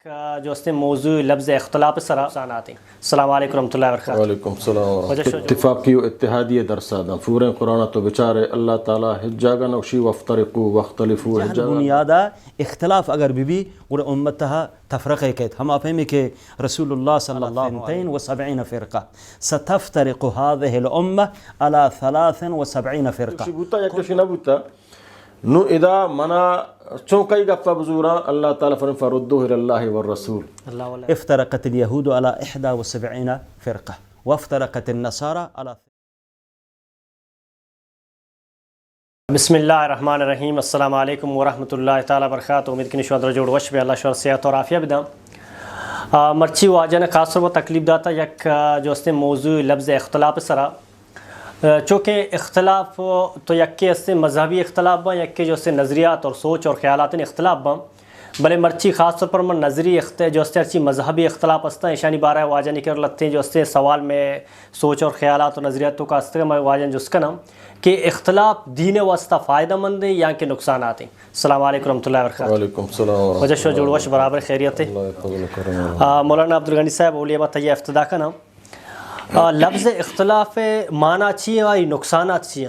کا جو اس موضوع لفظ اختلاف سرافسانات ہیں. السلام علیکم ورحمۃ اللہ وبرکاتہ. وعلیکم السلام ورحمۃ اللہ. اتفاقی و اتحادی درسادہ فوریں قرآن تو بچارے اللہ تعالیٰ حجاگا نوشی وفترقو واختلفو حجاگا بنیادہ اختلاف اگر بھی اور امتها تفرقه كيت هم افهمي كي رسول الله صلى الله عليه وسبعين فرقة ستفترق هذه الأمة على 73 فرقة. شبوتا یا کشی نبوتا نو اذا منا چونکائی گفا بزورا اللہ تعالیٰ فرم فردوه الى اللہ والرسول. افترقت اليهود على 71 فرقة وافترقت النصارى على. بسم اللہ الرحمن الرحیم. السلام علیکم ورحمۃ اللہ تعالیٰ وبرکاتہ. امید کنی شوادر جوڑ وش بے اللہ شور صحت اور عافیہ بدم. مرچی واجہ نے خاص طور پر تکلیف داتا یک جو اس نے موضوع لفظ اختلاف سرا چونکہ اختلاف تو یک کے اس سے مذہبی اختلاف با یک کے جو اس سے نظریات اور سوچ اور خیالات اختلاف با بلے مرچی خاص طور پر من نظری جو اس سے مذہبی اختلاف استا اشانی بارہ واجہ نکر لگتے ہیں جو اس سے سوال میں سوچ اور خیالات اور نظریاتوں کا استا میں واجہ جس کا نام کہ اختلاف دین واسطہ فائدہ مند ہے یا کہ نقصانات ہیں. السلام علیکم ورحمۃ اللہ وبرکاتہ. وعلیکم السلام ورحمۃ وجہ شو جوڑوش برابر خیریت ہے. مولانا عبدالغنی صاحب اولیاء طیہ افتدا کا نام لفظ اختلاف معنی چیئے اور نقصانات چیئے.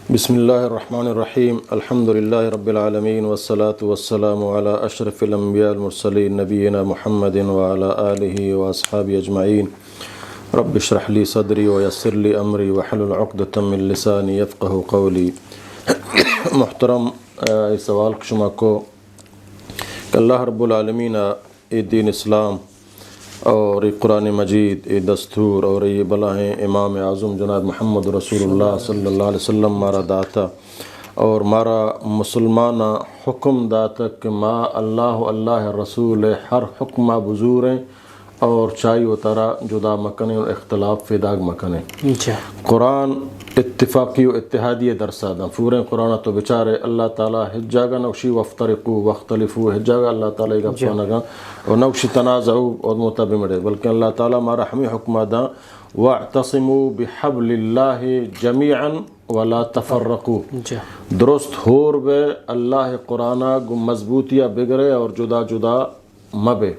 بسم اللہ الرحمن الرحیم. الحمد للہ رب العالمین والصلاة والسلام علی اشرف الانبیاء المرسلین نبینا محمد وعلی آلہ واصحابہ اجمعین. رب اشرح لی صدری ویسر لی امری وحلل عقدۃ من لسانی یفقہ قولی. محترم سوال شما کو کہ اللہ رب العالمین دین اسلام اور قرآن مجید دستور اور یہ بلاہیں امام اعظم جناب محمد رسول اللہ صلی اللہ علیہ وسلم مارا داتا اور مارا مسلمانہ حکم داتا کہ ما اللہ رسول ہر حکمہ بزوریں اور چاہی و ترا جدا مکنے اور اختلاف فیداغ مکنے. قرآن اتفاقی و اتحادی درسادہ فوریں قرآن تو بچارے اللہ تعالیٰ حجاگا نوشی وفترقو واختلفو حجاگا اللہ تعالیٰ گفانگا اور نوشی تنازعو اور متبمڑے بلکہ اللہ تعالیٰ مارا ہمیں حکمہ دا واعتصموا بحبل اللہ جمیعا ولا تفرقو. درست ہور بے اللہ قرآنہ مضبوطیہ بگرے اور جدا جدا مبے.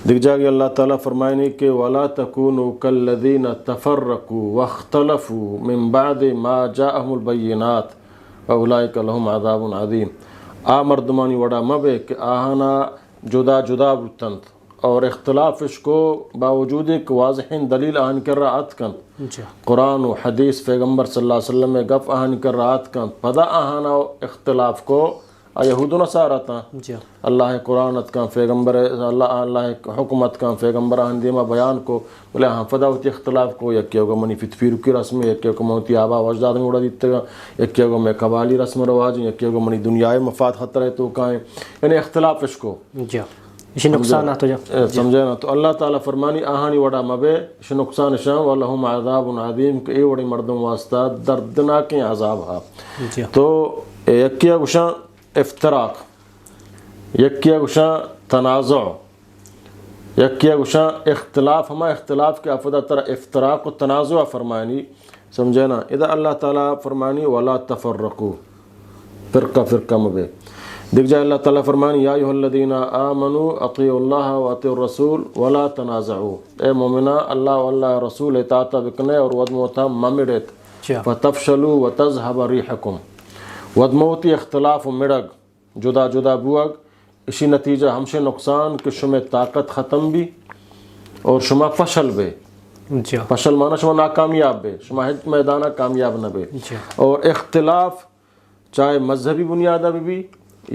دیکھ جاگے اللہ تعالیٰ فرمائنی کہ وَلَا تَكُونُوا كَالَّذِينَ تَفَرَّقُوا وَاخْتَلَفُوا مِن بَعْدِ مَا جَاءَهُمُ الْبَيِّنَاتُ وَأُولَئِكَ لَهُمْ عَذَابٌ عَظِيمٌ. مردمانی وڑا مبے کہ آہنا جدا جدا بتند اور اختلاف اس کو باوجود ایک واضح دلیل آہن کر رہا آت کند قرآن و حدیث پیغمبر صلی اللہ علیہ وسلم میں گف آہن کر رہا آت کند پدا آہنا اختلاف کو یہود و نصارہ تا اللہ قرآنت کا پیغمبر اللہ حکمت کا پیغمبر دیما بیان کو بلے ہاں فداوتی اختلاف کو یکی ہوگا منی فتفیرو کی رسم یکی ہوگا منی آبا وجداد میں اڑا دیتے گا یکی ہوگا میں قبالی رسم رواج یکی ہوگا منی دنیای مفاد خطر ہے تو کہیں یعنی اختلاف اس کو اسی نقصانات ہو جا سمجھے نا. تو اللہ تعالیٰ فرمانی آہانی وڑا مبے اسی نقصان شاہ وَلَهُمْ عَذَابٌ عَظِيمٌ کہ اے وڑی مردم واسطہ دردناکیں عذاب ہا. تو یکی ہوگا افتراق یکیہ گشاں تنازع یکیہ گشاں اختلاف ہما اختلاف کے افدہ ترہ افتراق و تنازع فرمانی سمجھے نا. اذا اللہ تعالیٰ فرمانی وَلَا تَفَرَّقُوا فرقہ فرقہ مبے. دیکھ جائے اللہ تعالیٰ فرمانی یا ایھا الذین آمنوا اطیعوا اللہ واطیعوا الرسول ولا تنازعوا. اے مومنہ اللہ واللہ رسول اطاعت بکنے اور ودموتا ممڑت فتفشلوا وتذهب ريحكم. ودموتی اختلاف و مڑگ جدا جدا بوگ اسی نتیجہ ہمشے نقصان کہ شما طاقت ختم بھی اور شما فشل بے. فشل مانا شما ناکامیاب بے شما ہج میدانہ کامیاب نہ بے. اور اختلاف چاہے مذہبی بنیادہ بھی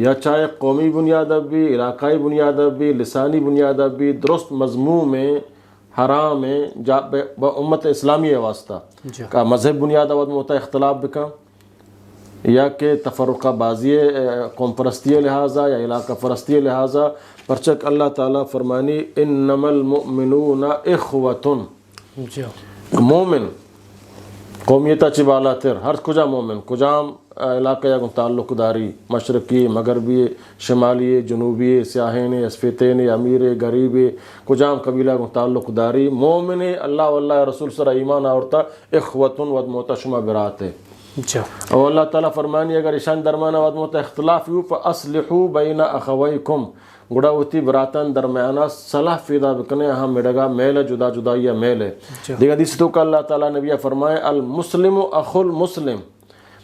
یا چاہے قومی بنیادہ بھی علاقائی بنیادہ بھی لسانی بنیادہ بھی درست مضمون میں حرام ہے امت اسلامی واسطہ کا مذہب بنیادہ ود موتا اختلاف بکا یا کہ تفرقہ بازی قوم پرستی لہٰذا یا علاقہ پرستی لہٰذا پرچک اللہ تعالیٰ فرمانی انما المؤمنون اخوتن. مومن قومیتا چبالا تر ہر کجا مومن کجام علاقہ یا تعلق داری مشرقی مغربی شمالی جنوبی سیاحین اسفیتین امیر غریب کجام قبیلہ کو تعلق داری مومن اللہ واللہ رسول سر ایمان آورتا اخوتن ود موتا شما برات ہے. اور اللہ تعالیٰ فرمانی اگر اشان درمانہ وادموتا اختلاف یو فاصلحوا بین اخویکم گڑا ہوتی براتان درمیانہ صلح پیدا بکنے ہاں مڈگا میل ہے جدا جدائیہ میل ہے دیکھ حدیث تو کہ اللہ تعالیٰ نبی فرمائے المسلم اخو المسلم،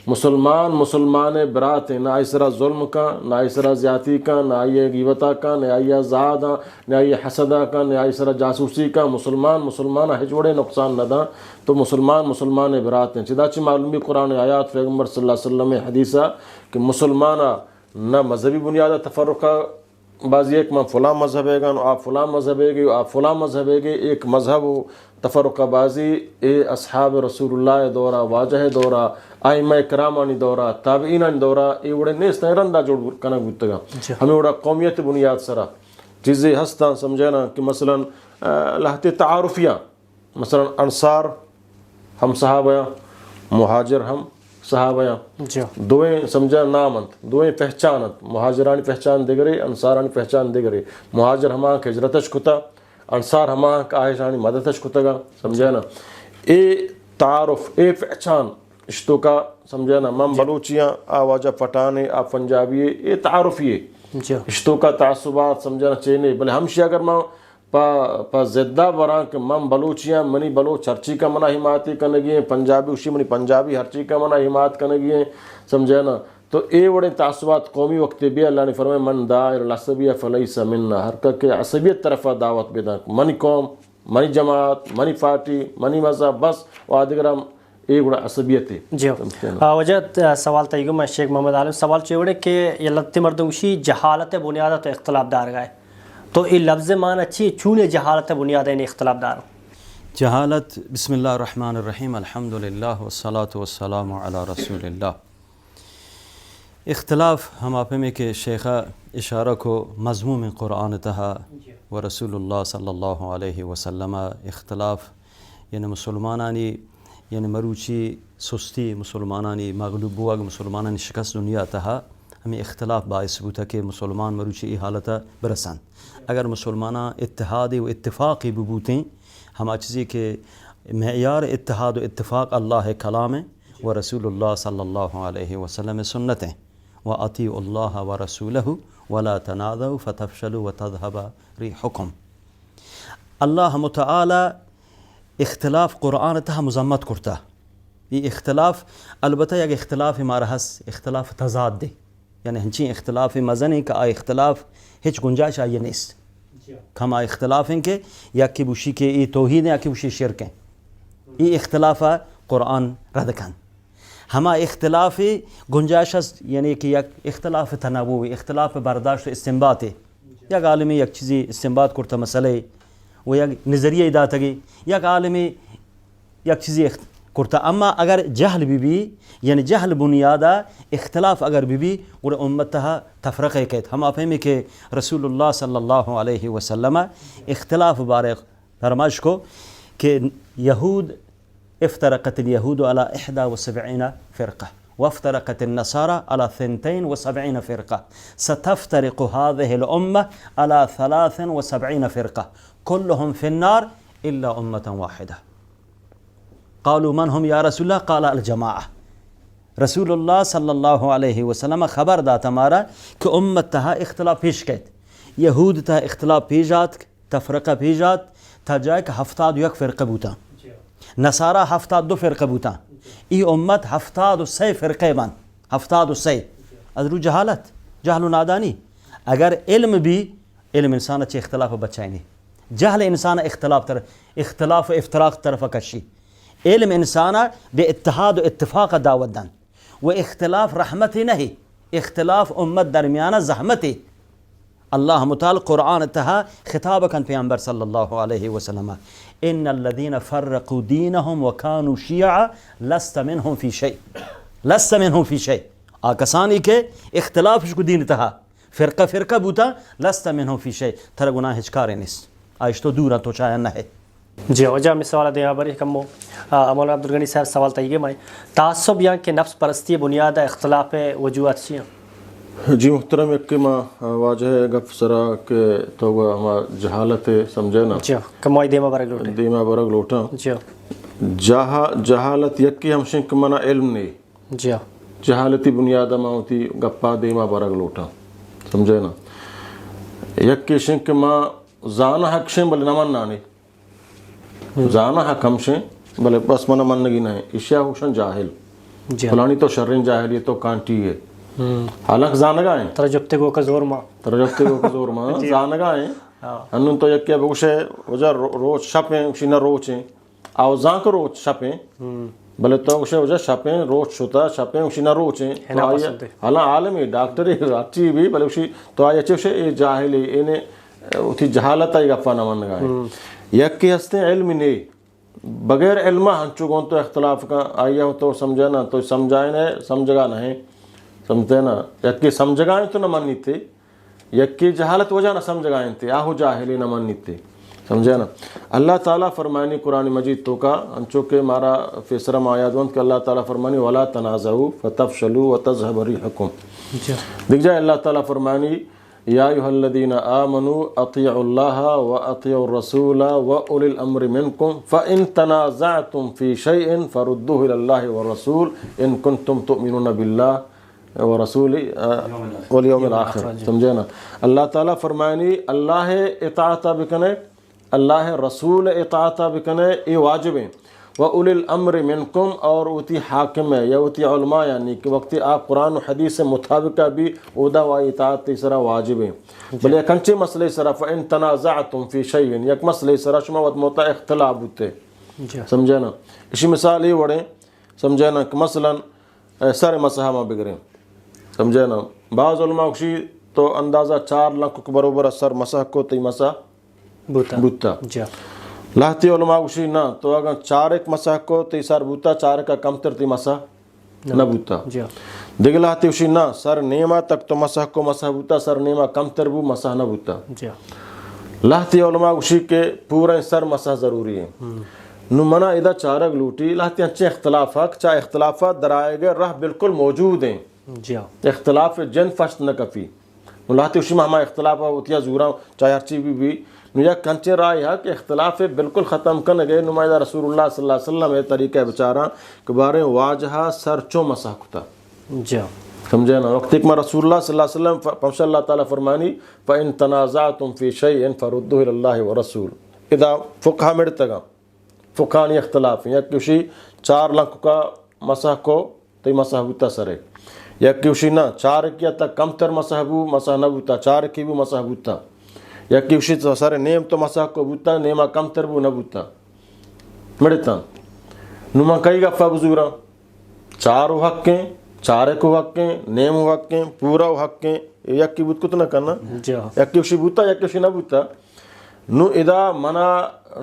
مسلمان مسلمان برات ہیں، نہ اسرا ظلم کا، نہ اسرا زیادتی کا، نہ آئیے غیبتہ کا، نہ آئیے زہادہ، نہ آئیے حسدہ کا، نہ اسرا جاسوسی کا، مسلمان مسلمان ہجوڑے نقصان نہ دا تو مسلمان مسلمان برات ہیں۔ چداچی معلوم بھی قرآن آیات پیغمبر صلی اللہ علیہ وسلم حدیثہ کہ مسلمانہ نہ مذہبی بنیادہ تفرقہ بعضی ایک میں فلاں مذہب ہے گا آپ فلاں مذہب ہے گی آپ فلاں مذہب ہے گی، ایک مذہب و تفرقہ بازی اے اصحاب رسول اللہ دورہ واجہ دورہ ائمہ کرامانی دورہ تابعینانی دورہ اے وڑے نیست رندہ جوڑ کنک بودتگا ہمیں وڑا قومیت بنیاد سرا چیزیں ہستا سمجھنا کہ مثلا لہتے تعارفیاں مثلا انصار ہم صحابہ مہاجر ہم صحابہ دوئیں سمجھا نامنت دوئیں پہچانت مہاجرانی پہچان دے گرے انصارانی پہچان دے گرے مہاجر ہماں کے ہجرتش کتا انصار ہماں کا آئیشانی مددش کتا گا سمجھا نا اے تعارف اے پہچان اشتو کا سمجھا نا من بلوچیاں آواجہ پٹانے آپ پنجابی اے تعارف یہ اشتو کا تعصبات سمجھا نا چینے بلے ہمشی اگر میں پا زدہ بران کہ من بلوچیاں منی بلوچ ہرچی کا منہ حمایتی کنگی ہیں پنجابی اسی منی پنجابی ہرچی کا منہ حمایت کنگی ہیں سمجھا نا تو اے وڑے تعصبات قومی وقت بھی اللہ نے فرمائے من دائر العصبیہ فلیس مننا ہر کہ عصبیت طرف دعوت بیدان منی قوم منی جماعت منی پارٹی منی مذہب بس وادگرام اے وڑا عصبیت ہے جی وجہ سوال تیگو میں شیخ محمد عالم سوال چیوڑے کہ یہ لگتی مردوشی جہالت بنیادہ تو اختلاف دار گئے تو یہ لفظ معنی اچھی چونے جہالت بنیادہ ان اختلاف دار جہالت بسم اللہ الرحمن الرحیم الحمدللہ والصلاة والسلام علی رسول اللہ اختلاف ہم آپ میں کہ شیخہ اشارہ کو مضمون قرآن تہا و رسول اللہ صلی اللہ علیہ وسلم اختلاف یعنی مسلمانانی یعنی مروچی سستی مسلمانانی مغلوب بوگ مسلمانانی شکست دنیا تہا ہمیں اختلاف باعث بوتا کہ مسلمان مروچی ای حالتا برسن اگر مسلمانہ اتحادی و اتفاقی ببوتیں ہم چیزی کہ معیار اتحاد و اتفاق اللہ کلام و رسول اللہ صلی اللہ علیہ وسلم سنتیں وَأَطِيعُوا اللَّهَ وَرَسُولَهُ وَلَا تَنَازَعُوا فَتَفْشَلُوا وَتَذْهَبَ رِيحُكُمْ اللہ متعالی اختلاف قرآن تہا مذمت کرتا یہ اختلاف البتہ یک اختلاف ہمارا ہس اختلاف تضاد دے یعنی ہنچی اختلاف مزنی کا آئی اختلاف ہچ گنجائش آئیے نیست ہم آئی اختلاف ہیں کہ یا کی بوشی کے ای توحید ہیں یا کی بوشی شرک ہیں یہ اختلاف قرآن ردکن ہما اختلاف گنجائش یعنی کہ یک اختلاف تنوع اختلاف برداشت و استنباط ہے یک عالمی یک چیزی استنباط کرتا مسئلہ وہ یک نظریہ ادا تگی یک عالمی یک چیزی کرتا اما اگر جہل بھی یعنی جہل بنیادہ اختلاف اگر بھی اور امتہا تفرقہ کہت ہم آپ میں کہ رسول اللہ صلی اللہ علیہ وسلم اختلاف بارے فرمائش کو کہ یہود افترقت اليهود على 71 فرقة وافترقت النصارى على 72 فرقة ستفترق هذه الأمة على 73 فرقة كلهم في النار إلا أمة واحدة قالوا من هم يا رسول الله قال الجماعة رسول اللہ صلی اللہ علیہ وسلم خبر داتا مارا کہ امت تہا اختلاف پیش کہت یہود تہا اختلاف پیجات تفرقہ پیجات تھا جائے کہ ہفتاد یک فرقہ بوتا نصارہ ہفتاد دو فرقہ بوتا ای امت ہفتاد و سی فرقے بان ہفتاد و سی ادرو جہالت جہل و نادانی اگر علم بھی علم انسان اچھے اختلاف بچائیں نہیں جہل انسان اختلاف و افتراق طرف کشی علم انسان بے اتحاد و اتفاق دعوت دن و اختلاف رحمتی نہیں اختلاف امت درمیانہ زحمتی اللہ متعال قرآن تہا خطاب کن پیامبر صلی اللہ علیہ وسلم ان الذين فرقوا دينهم وكانوا شيعا لست منهم في شيء آکسانی کے اختلاف کو دین تہا فرقہ بوتا لست منهم في شيء تر گناہ ہچکارے نیس آئیش تو دورا تو چاہیا نہ ہے جی وجہ میں سوال دیا بری کمو مولانا عبدالغنی صاحب سوال تیگے میں تعصب یا کہ نفس پرستی بنیاد اختلاف وجوہات چیئے جی محترم ایک کہ ماں واجہ گف سرا کہ تو ہما جہالت سمجھے نا جی کموائی دیما برگ لوٹا جی جہالت یک کی ہم شنک منا علم نہیں جی جہالتی بنیادہ ماں ہوتی گپا دیما برگ لوٹا سمجھے نا یک کشن کہ ماں زانا حق شیں بلے نمان نانے زانا حق ہم شیں بلے بس من منگی نہیں اشیاء ہوشن جاہل فلانی تو شرین جاہل یہ تو کانٹی ہے حالانکہ زانگا ہیں ترجبتے گو کا زور ماں ترجبتے کو زور ماں زانگا ہیں انہوں تو یکی بگوشے وجہ روچ شپیں اسی نہ روچیں آو زان کو روچ شپیں بلے تو اگوشے وجہ شپیں روچ شتا شپیں اسی نہ روچیں حالاں عالمی ڈاکٹری اچھی بھی بلے اسی تو آئی اچھے اسے اے جاہلی انہیں اتھی جہالت آئی گفا نہ من گائیں یکی ہستے علم نہیں بغیر علمہ ہنچو گون تو اختلاف کا آئیہ ہو تو سمجھے نا تو سمجھائیں سمجھگا نہیں سمجھتے نا یکی سمجھگائیں تو نہ منی تھے یکی جہالت وجہ نہ سمجھگائیں تھے آہو جاہلی نہ منی تھے سمجھے نا اللہ تعالیٰ فرمانی قرآن مجید تو کا انچو کہ مارا فیسرم آیات وند کہ اللہ تعالیٰ فرمانی وَلَا تَنَازَعُوا فَتَفْشَلُوا وَتَذْهَبَ رِيحُكُمْ دیکھ جائے اللہ تعالیٰ فرمانی یا ایھا الذین آمنوا اطیعوا اللہ واطیعوا الرسول واولی الامر منکم فإن تنازعتم فی شیء فردوه الی اللہ والرسول ان کنتم تؤمنون باللہ ورسول والیوم الآخر سمجھے نا اللہ تعالیٰ فرمانی اللہ اطاعت بکنے اللہ رسول اطاعت بکنے یہ واجب ہیں وَأُولِي الْأَمْرِ مِنْكُمْ اور اوتی حاکم ہے یا اوتی علماء یعنی کہ وقتی آپ قرآن و حدیث سے مطابقہ بھی اودا و اطاعت تیسرا واجب ہیں بلے کنچے مسئلے سرا فَإِن تَنَازَعْتُمْ فِي شَيْءٍ یک مسئلے سرا شما وقت موتا اختلاف ہوتے سمجھے نا اسی مثال یہ وڑیں سمجھے نا کہ مثلا سر مسحہ میں بگریں سمجھے نا بعض علماء اکشی تو اندازہ 4 لاکھ کو بروبر سر مسح کو تی مسح بوتا لاہتی علماء گوشی نہ تو اگر 4 ایک مسح کو تی سر بوتا 4 کا کم تر تی مسح نہ بوتا دیکھ لاہتی گوشی نہ سر نیمہ تک تو مسح کو مسح بوتا سر نیمہ کم تر بو مسح نہ بوتا لاہتی علماء گوشی کے پورا سر مسح ضروری ہے نو منع ادھا چارگ لوٹی لاہتی اچھے اختلافات چاہے اختلافات درائے گئے رہ بالکل موجود ہیں اختلاف جن فشت نہ کفی لاہتی گوشی میں ہمارا اختلاف ہوتیا زورا چاہے ہر چیز بھی نو یا کنچے رائے ہے کہ اختلاف بالکل ختم کرنے گئے نمائدہ رسول اللہ صلی اللہ علیہ وسلم یہ طریقہ بچارہ کہ بارے واجہا سر چو مسح کتا سمجھے نا وقت ایک میں رسول اللہ صلی اللہ علیہ وسلم پمشا اللہ تعالیٰ فرمانی فَإِن تَنَازَعْتُمْ فِي شَيْءٍ فَرُدُّوهُ إِلَى اللَّهِ وَرَسُولِ اذا فقہ مڑتا گا فقہانی اختلاف یا کیوشی 4 لاکھ کا مسح کو تی مسح بوتا سرے یا کیوشی نا 4 کیا تک کم تر مسح بو مسح نہ بوتا 4 کی بو مسح بوتا یا کیوشی تو سارے نیم تو مسح کو بوتا نیمہ کم تر بو نہ بوتا مڑتا نما کئی گفہ بزورا 4 حقیں 4 کو حقیں نیم حقیں پورا حقیں یک کی بوت کتنا کرنا یک کیوشی بوتا یک کیوشی نہ بوتا نو ادا منا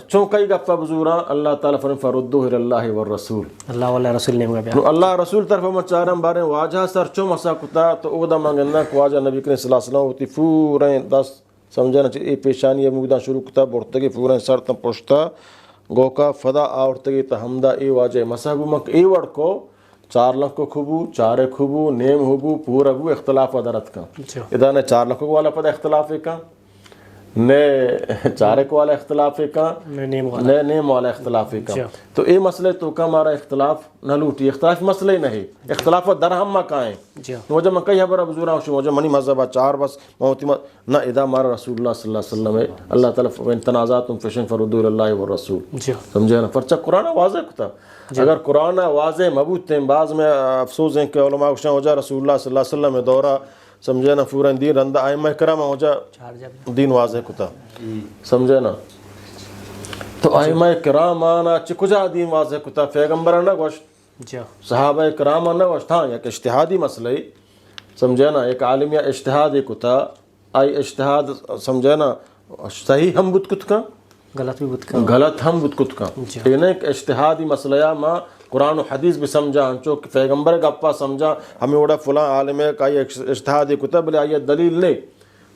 چون کئی گفہ بزورا اللہ تعالیٰ فرم فردوه الی اللہ والرسول اللہ واللہ رسول نیم گا نو اللہ رسول طرف مچارم بارے واجہ سر چون مسح کتا تو اودا مانگنا کہ واجہ نبی کریم صلی اللہ علیہ وسلم ہوتی پوریں 10 سمجھنا چاہیے پیشانی مودا شروع کتا بورتگی پورا سر تم پوشتا گو کا فدا آورتگی تحمدہ ای واجہ مسحبو مک ای وڑ کو 4 لاکھ کو کھبو 4 کھبو نیم ہوبو پورا بو اختلاف ادارت کا ادا نے 4 لاکھ والا پدا اختلاف کا نے 4 والا اختلاف کا نے نیم والا اختلاف کا تو اے مسئلے تو کا ہمارا اختلاف نہ لوٹی اختلاف مسئلے نہیں اختلاف درہم ما کائیں مجھے میں کئی حبر ابزورا ہوں مجھے منی مذہب 4 بس موتی نہ ادا ہمارا رسول اللہ صلی اللہ علیہ وسلم ہے اللہ تعالیٰ وَإِن تَنَازَعْتُمْ فِي شَيْءٍ فَرُدُّوهُ إِلَى اللَّهِ وَالرَّسُولِ سمجھے نا پرچہ قرآن واضح کتا اگر قرآن واضح مبوط ہیں بعض میں افسوس ہیں کہ علماء کشاں ہو جا رسول اللہ صلی اللہ علیہ وسلم دورہ سمجھے نا پورا دین رندہ آئمہ کرام ہو جا دین واضح کتا سمجھے نا تو آئمہ کرام آنا چکجا دین واضح کتا پیغمبرانہ گوشت صحابہ کرام آنا گوشت ہاں یک اجتہادی مسئلہ سمجھے نا ایک عالمیہ اجتہادی کتا آئی اجتہاد سمجھے نا صحیح ہم بت کت کا غلط ہم بت کت کا لیکن ایک اجتہادی مسئلہ ماں قرآن و حدیث بھی سمجھا ہنچو کہ پیغمبر گپا سمجھا ہمیں اوڑا فلاں عالم ہے کہ آئی اجتہادی کتب لے آئی دلیل لے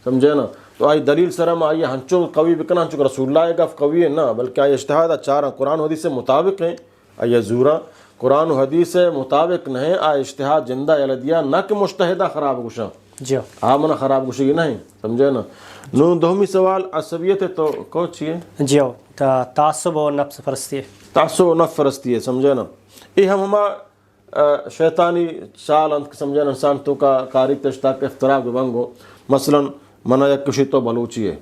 سمجھے نا تو آئی دلیل سرم آئی ہنچو قوی بکنا ہنچو کہ رسول اللہ گف قوی ہے نا بلکہ آئی اجتہاد 4 قرآن و حدیث سے مطابق ہیں آئی زورا قرآن و حدیث سے مطابق نہیں آئی اجتہاد جندہ یلدیا نہ کہ مجتہدہ خراب گوشا آمنا خراب گوشی نہیں سمجھے نا نو دومی سوال عصبیت ہے تو کوچ یہ تعصب و نفس پرستی ہے تعصب و نفس پرستی ہے سمجھے نا یہ ہما شیطانی چال انت سمجھے نا انسان تو کا کاری تشتاق افتراق بنگو مثلا منا یک کشی تو بلوچی ہے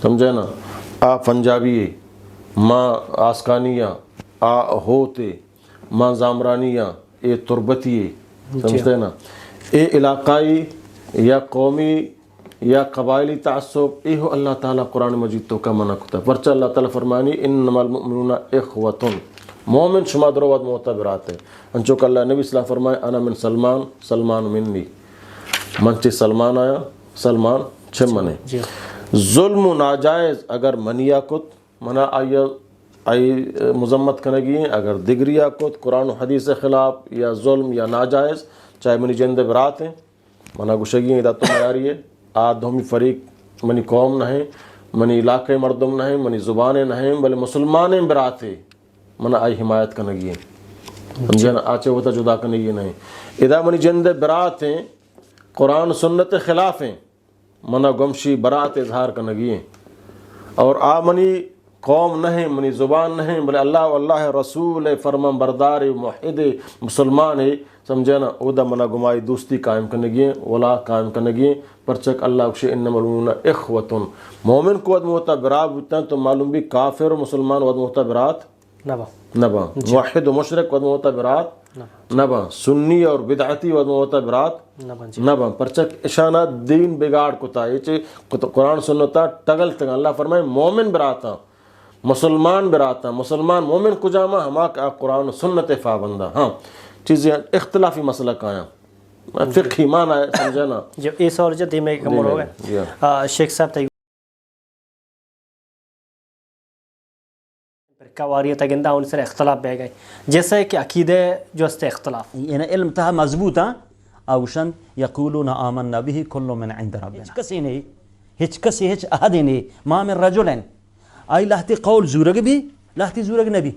سمجھے نا آ پنجابی ہے ماں آسکانیہ آ ہوتے ماں زامرانیہ اے تربتی ہے سمجھتے نا اے علاقائی یا قومی یا قبائلی تعصب یہ اللہ تعالیٰ قرآن مجید تو کا منع کتا پرچہ اللہ تعالیٰ فرمانی انما المؤمنون اخوتن مومن شما دروت معتبرات ہے انچو کہ اللہ نبی صلی اللہ علیہ وسلم فرمائے انا من سلمان سلمان منی منچی سلمان آیا سلمان چھ منے ظلم و ناجائز اگر منیا کت منع آئی مذمت کنگی ہیں اگر دگریا کت قرآن و حدیث خلاف یا ظلم یا ناجائز چاہے منی جند برات ہیں منع گشگی ہیں ادا تو معیاری ہے آدھومی فریق منی قوم نہ ہیں منی علاقے مردم نہ ہیں منی زبانیں نہ ہیں بلے مسلمانیں برات ہیں منع آئی حمایت کنگی ہیں سمجھے نا آچے ہوتا جدا کنگی نہیں ادا منی جند برات ہیں قرآن سنت خلاف ہیں منع گمشی برات اظہار کنگی ہیں اور آ منی قوم نہ ہیں منی زبان نہ ہیں بلے اللہ واللہ رسول فرمان بردار موحد مسلمان ہے سمجھے نا او دا منع گمائی دوستی قائم کرنگی ہیں ولا قائم کرنگی ہیں پرچک اللہ اکشی انما المؤمنون اخوتن مومن کو ود محتا برات بودتا ہے تو معلوم بھی کافر و مسلمان ود محتا برات نبا موحد و مشرک ود محتا برات نبا سنی اور بدعتی ود محتا برات نبا پرچک اشانہ دین بگاڑ کتا یہ قرآن سنتا ٹگل تگا اللہ فرمائے مومن براتا مسلمان براتا مسلمان مومن کجاما ہما کا قرآن سنت پابندہ ہاں چیزیں اختلافی مسئلہ کہاں فقہی معنی ہے سمجھے نا جو اس اور جو دیمے کمر ہو گئے شیخ صاحب تیو قواریت اگندہ ان سے اختلاف بے گئے جیسے کہ عقیدے جو است اختلاف یعنی علم تہا مضبوط ہاں اوشن یقولون آمنا به کل من عند ربنا ہچ کسی نہیں ہچ کسی ہچ احد نہیں ما من رجلن آئی لہتی قول زورگ بھی لہتی زورگ نبی